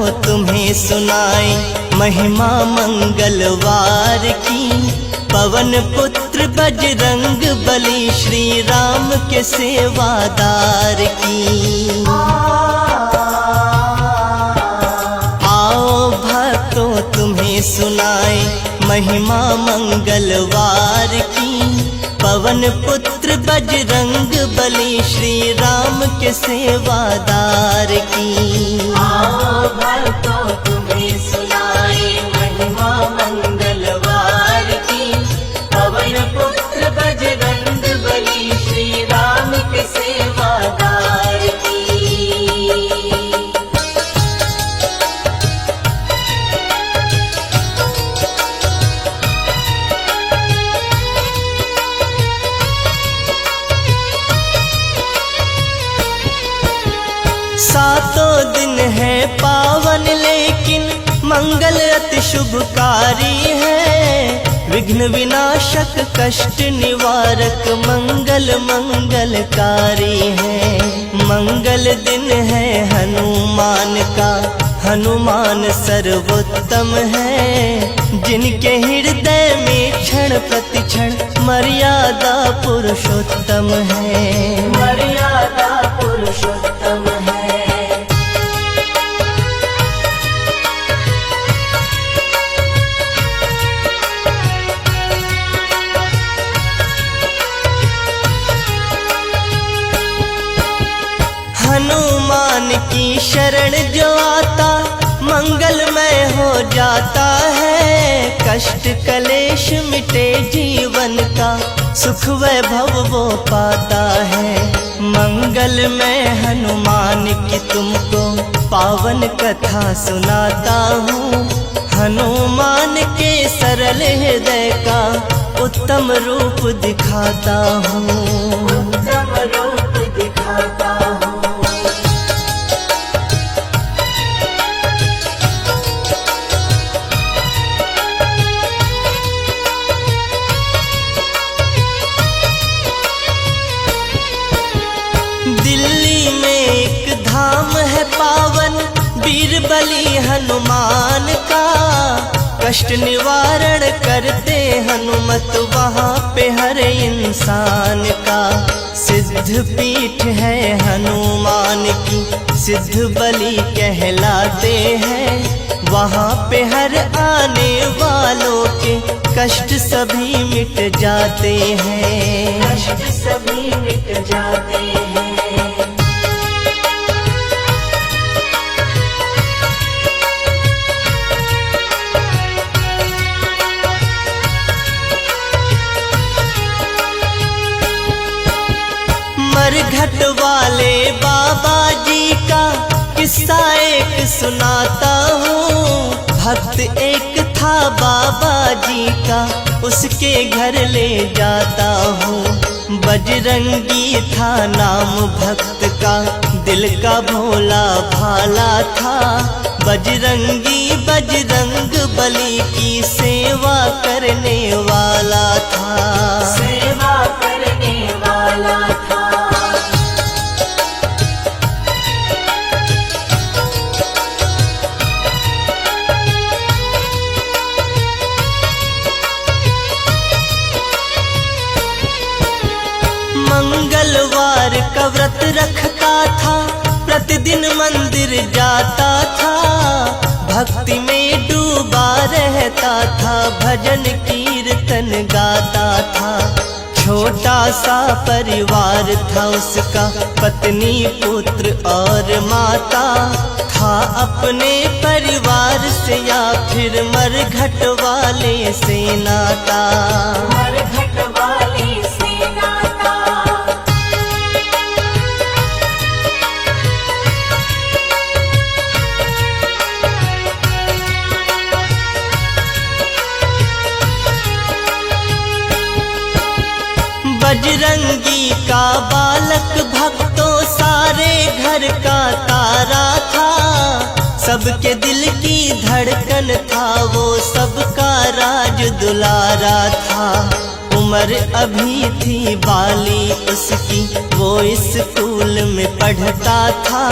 तुम्हें सुनाए महिमा मंगलवार की। पवन पुत्र बजरंग बली श्री राम के सेवादार की। आओ भक्तों तुम्हें सुनाए महिमा मंगलवार की। पवन पुत्र बजरंग बली श्री राम के सेवादार की। आओ भक्तों तुम्हें सुनाए महिमा मंगलवार की। पवन पुत्र बजरंग बली श्री राम के सेवादार की। सातों दिन है पावन लेकिन मंगल अति शुभकारी है। विघ्न विनाशक कष्ट निवारक मंगल मंगलकारी है। मंगल दिन है हनुमान का, हनुमान सर्वोत्तम है। जिनके हृदय में क्षण प्रति क्षण मर्यादा पुरुषोत्तम है। मर्यादा पुरुषोत्तम है। हनुमान की शरण जो आता मंगलमय हो जाता है। कष्ट कलेश मिटे जीवन का, सुख वैभव वो पाता है। मंगलमय हनुमान की तुमको पावन कथा सुनाता हूँ। हनुमान के सरल हृदय का उत्तम रूप दिखाता हूँ। उत्तम रूप दिखाता हूँ। दिल्ली में एक धाम है पावन बीरबली हनुमान का। कष्ट निवारण करते हनुमत वहाँ पे हर इंसान का। सिद्ध पीठ है हनुमान की, सिद्ध बलि कहलाते हैं। वहाँ पे हर आने वालों के कष्ट सभी मिट जाते हैं। कष्ट सभी मिट जाते हैं। मरघट वाले बाबा जी का किस्सा एक सुनाता हूँ। भक्त एक था बाबा जी का, उसके घर ले जाता हूँ। बजरंगी था नाम भक्त का, दिल का भोला भाला था। बजरंगी बजरंग बली की सेवा करने वाला था। सेवा करने वाला था। मंगलवार का व्रत रखता था, प्रतिदिन मंदिर जाता था। भक्ति में डूबा रहता था, भजन कीर्तन गाता था। छोटा सा परिवार था उसका, पत्नी पुत्र और माता। था अपने परिवार से या फिर मरघट वाले से नाता। मरघट वाले से नाता। बजरंगी का बालक भक्तों सारे घर का तारा था। सबके दिल की धड़कन था वो, सबका राज दुलारा था। उम्र अभी थी बाली उसकी, वो स्कूल में पढ़ता था।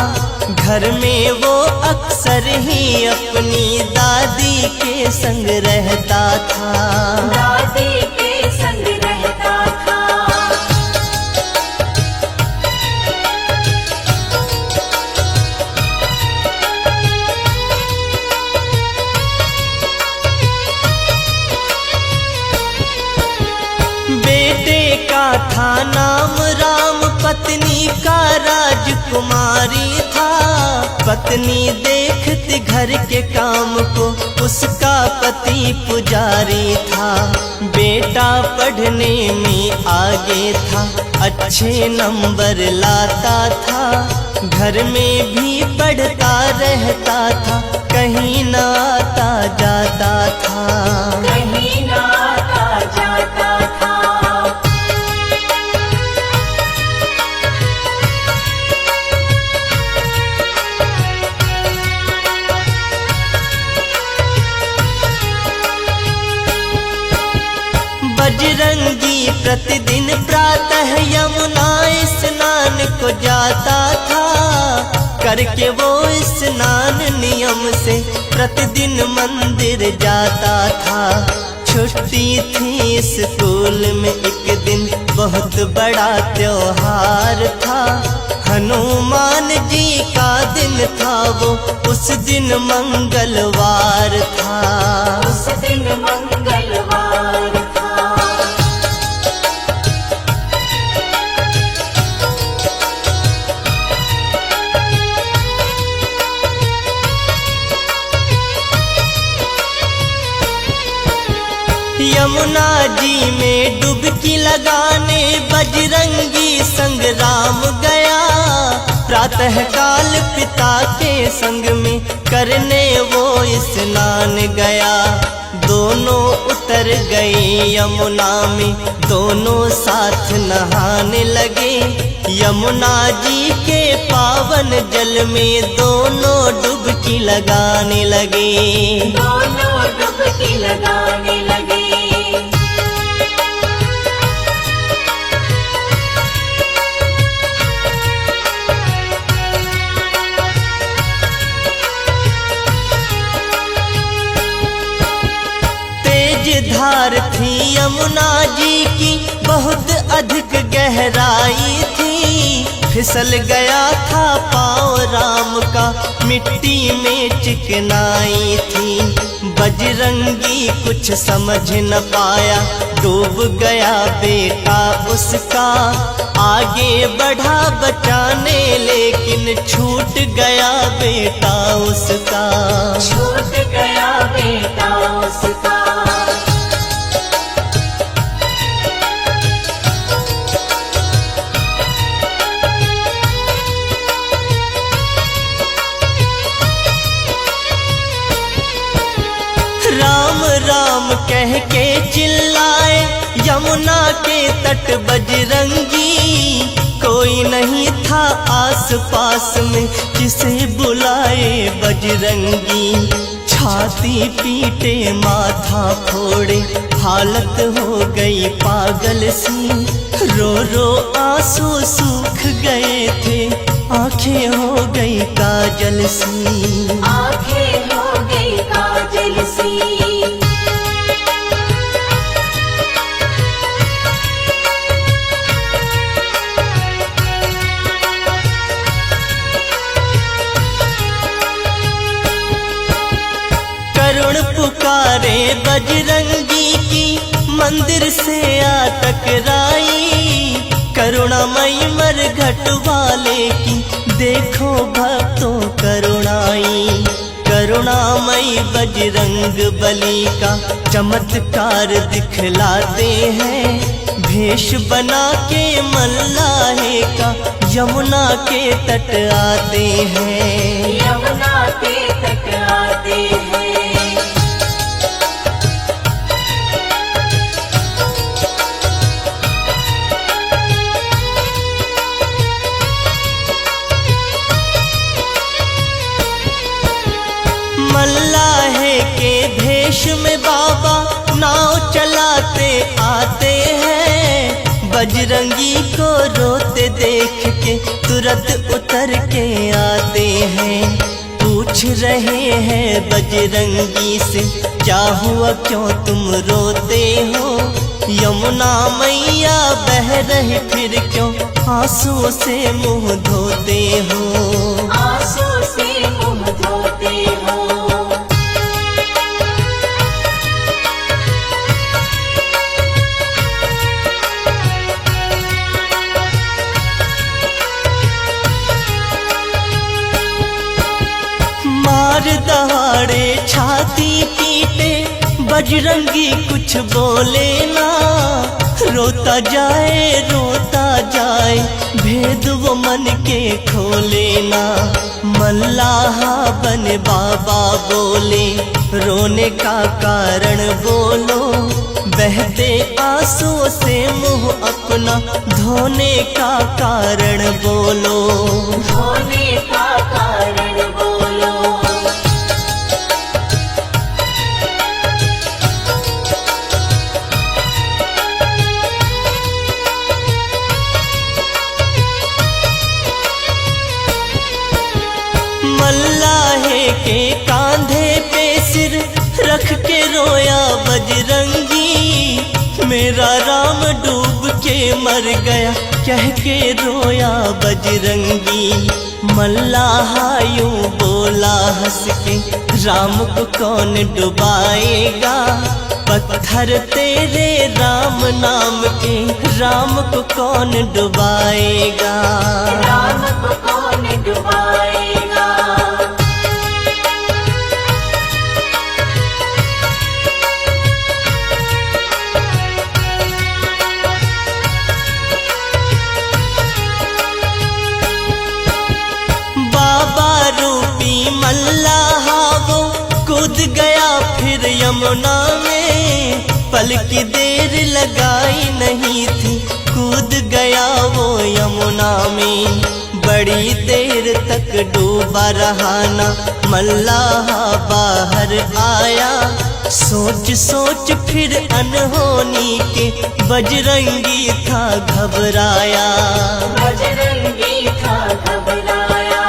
घर में वो अक्सर ही अपनी दादी के संग रहता था। दादी के संग रहता था। बेटे का था नाम राम, पत्नी का राजकुमारी था। पत्नी देखती घर के काम को, उसका पति पुजारी था। बेटा पढ़ने में आगे था, अच्छे नंबर लाता था। घर में भी पढ़ता रहता था, कहीं न आता जाता था। कहीं ना आता जाता था। बजरंगी प्रतिदिन प्रातः यमुना स्नान को जाता था। करके वो स्नान नियम से प्रतिदिन मंदिर जाता था। छुट्टी थी स्कूल में एक दिन, बहुत बड़ा त्योहार था। हनुमान जी का दिन था वो, उस दिन मंगलवार था। उस दिन मंगलवार था। यमुना जी में डुबकी लगाने बजरंगी संग राम गया। प्रातः काल पिता के संग में करने वो स्नान गया। दोनों उतर गए यमुना में, दोनों साथ नहाने लगे। यमुना जी के पावन जल में दोनों डुबकी लगाने लगे। दोनों डुबकी लगाने लगे। धार थी यमुना जी की, बहुत अधिक गहराई थी। फिसल गया था पाँव राम का, मिट्टी में चिकनाई थी। बजरंगी कुछ समझ न पाया, डूब गया बेटा उसका। आगे बढ़ा बचाने लेकिन छूट गया बेटा उसका। छूट गया बेटा उसका। राम राम कह के चिल्लाए यमुना के तट बजरंगी। कोई नहीं था आस पास में, किसे बुलाए बजरंगी। छाती पीटे माथा फोड़े, हालत हो गई पागल सी। रो रो आंसू सूख गए थे, आंखें हो गई काजल सी। आंखें हो गई काजल सी। करुण पुकारे बजरंगी की, मंदिर से आ टकराई। करुणामयी मरघट वाले की, देखो भक्तों करुणाई। करुणामयी बजरंग बली का चमत्कार दिखलाते हैं। भेष बना के मल्लाहे का यमुना के तट आते हैं। यमुना के तट आते हैं। मल्लाहे के भेष में बाबा नाव चलाते आते हैं। बजरंगी को रोते देख के तुरंत उतर के आते हैं। पूछ रहे हैं बजरंगी से, क्या हुआ क्यों तुम रोते हो? यमुना मैया बह रही फिर क्यों आंसू से मुंह धोते हो? आंसू से मुंह धोते हो। मार दहाड़े छाती पीटे बजरंगी कुछ बोले ना। रोता जाए भेद वो मन के खोले ना। मल्लाहा बन बाबा बोले, रोने का कारण बोलो। बहते आंसू से मुंह अपना धोने का कारण बोलो। धोने का कारण बोलो। मल्लाहे के कांधे पे सिर रख के रोया बजरंगी। मेरा राम डूब के मर गया कह के रोया बजरंगी। मल्लाहा यूं बोला हंस के, राम को कौन डुबाएगा? पत्थर तेरे राम नाम के, राम को कौन डुबाएगा? राम को कौन डुबाएगा? बाबा रूपी मल्लाहा वो कूद गया फिर यमुना में। पल की देर लगाई नहीं थी, कूद गया वो यमुना में। बड़ी देर तक डूबा रहा ना मल्लाहा बाहर आया। सोच फिर अनहोनी के बजरंगी था घबराया। बजरंगी था घबराया।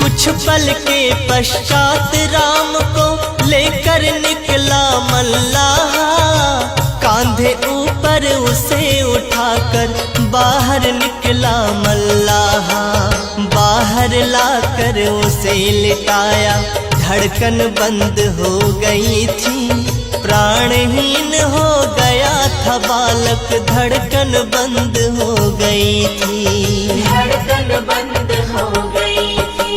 कुछ पल के पश्चात राम को लेकर निकला मल्लाहा। कांधे ऊपर उसे उठाकर बाहर निकला मल्लाहा। बाहर लाकर उसे लिटाया, धड़कन बंद हो गई थी। प्राणहीन हो गया था बालक, धड़कन बंद हो गई थी। धड़कन बंद हो गई थी।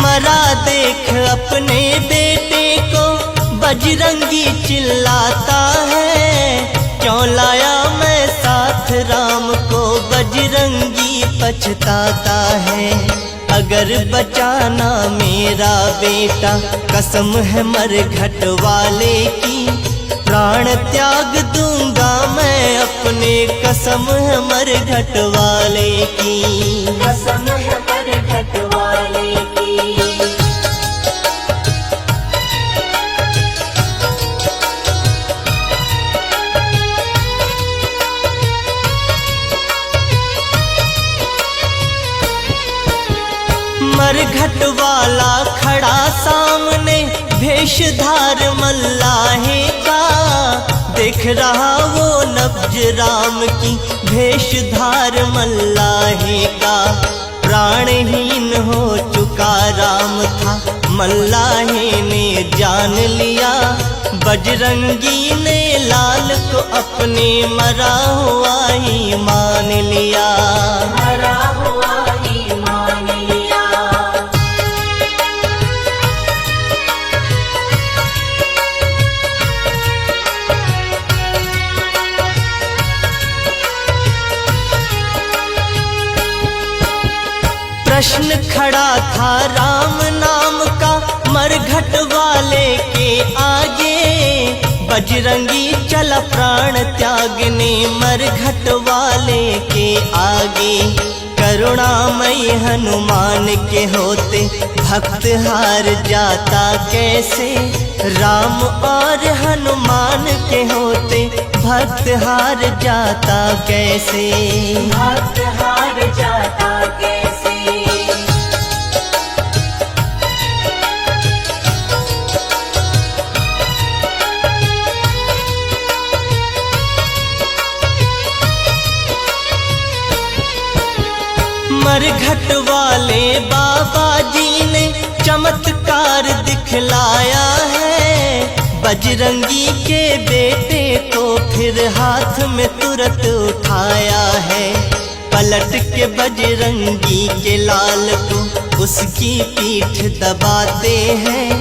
मरा देख अपने बेटे को बजरंगी चिल्लाता है। क्यों लाया मैं साथ राम को? बजरंगी पछताता है। अगर बचाना मेरा बेटा, कसम है मरघट वाले की। प्राण त्याग दूंगा मैं अपने, कसम है मरघट वाले की। कसम है मरघट वाले की। मरघट वाला खड़ा सामने, भेषधार मल्लाहे का। देख रहा वो नब्ज राम की, भेषधार मल्लाहे का। प्राणहीन हो चुका राम था, मल्लाहे ने जान लिया। बजरंगी ने लाल को अपने मरा हुआ ही मान लिया। मरा हुआ ही मान लिया। प्रश्न खड़ा था राम नाम का मरघट वाले के आगे, बजरंगी चला प्राण त्यागने मरघट वाले के आगे। करुणामय हनुमान के होते भक्त हार जाता कैसे, राम और हनुमान के होते भक्त हार जाता कैसे। भक्त हार जाता कैसे। मरघट वाले बाबा जी ने चमत्कार दिखलाया है, बजरंगी के बेटे को फिर हाथ में तुरंत उठाया है। पलट के बजरंगी के लाल को उसकी पीठ दबाते हैं,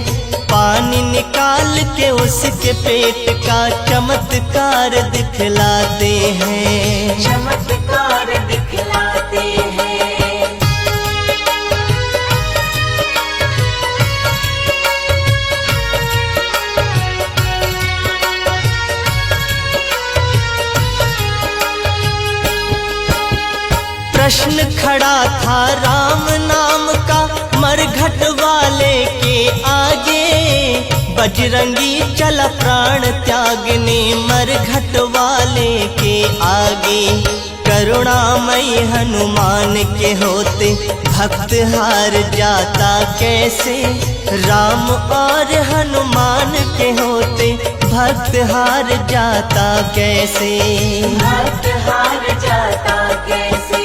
पानी निकाल के उसके पेट का चमत्कार दिखलाते हैं। चमत्कार दिखलाते हैं। प्रश्न खड़ा था राम नाम का मरघट वाले के आगे, बजरंगी चला प्राण त्यागने मरघट वाले के आगे। करुणामय हनुमान के होते भक्त हार जाता कैसे, राम और हनुमान के होते भक्त हार जाता कैसे। भक्त हार जाता कैसे।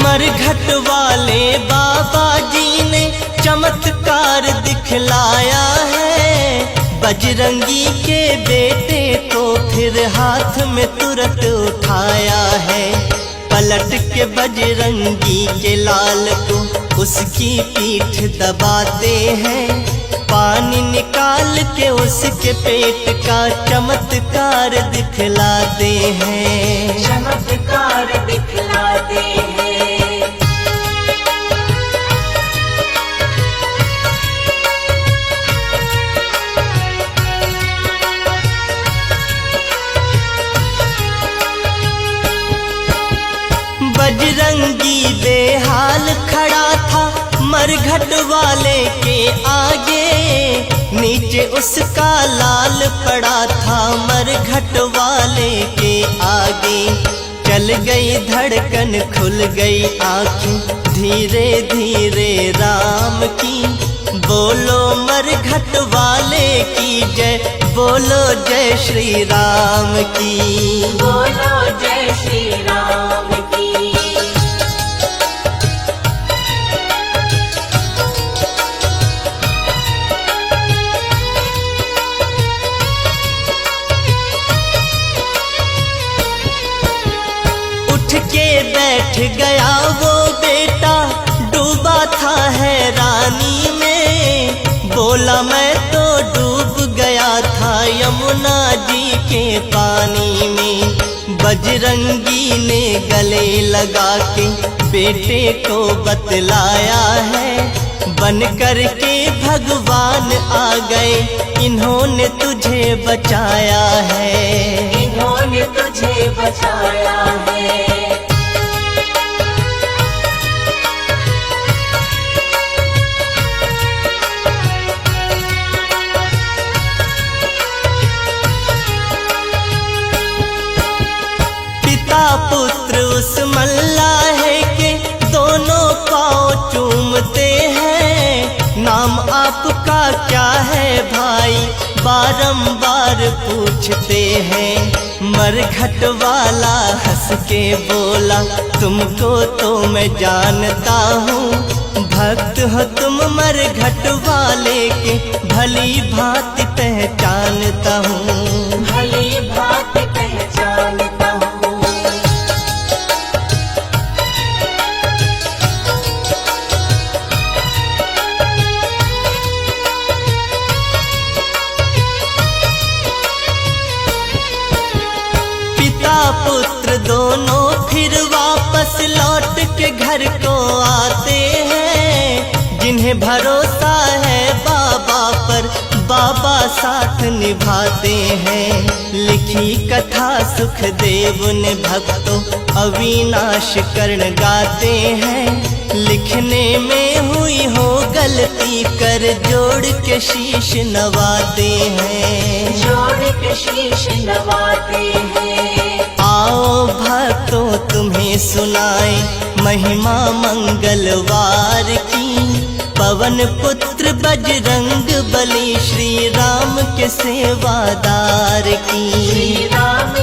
मरघट वाले बाबा जी ने चमत्कार दिखलाया है, बजरंगी के बेटे को फिर हाथ में तुरंत उठाया है। पलट के बजरंगी के लाल को उसकी पीठ दबाते हैं, पानी निकाल के उसके पेट का चमत्कार दिखलाते हैं। चमत्कार दिखलाते हैं। बजरंगी बेहाल खड़ा था मरघट वाले के आगे, नीचे उसका लाल पड़ा था मरघट वाले के आगे। चल गई धड़कन खुल गई आँखें धीरे धीरे राम की, बोलो मरघट वाले की जय, बोलो जय श्री राम की। बोलो जय श्री राम की। उठ के बैठ गया वो बेटा डूबा था हैरानी में, बोला मैं तो डूब गया था यमुना जी के पानी में। बजरंगी ने गले लगा के बेटे को बतलाया है, बन कर के भगवान आ गए इन्होंने तुझे बचाया है। इन्होंने तुझे बचाया है। पिता पुत्र उस मल्लाहे के दोनों पाँव चूमते हैं, नाम आपका क्या है भाई बारंबार पूछते हैं। मरघट वाला हंस के बोला तुमको तो मैं जानता हूँ, भक्त हो तुम मरघट वाले के भली भांति पहचानता हूँ। भली भांति पहचानता हूँ। पुत्र दोनों फिर वापस लौट के घर को आते हैं। जिन्हें भरोसा है बाबा पर, बाबा साथ निभाते हैं। लिखी कथा सुखदेव ने भक्तों अविनाश कर्ण गाते हैं। लिखने में हुई हो गलती कर जोड़ के शीश नवाते हैं। जोड़ के शीश नवाते हैं। आओ भक्तों तुम्हें सुनाए महिमा मंगलवार की। पवन पुत्र बजरंग बली श्री राम के सेवादार की। श्री राम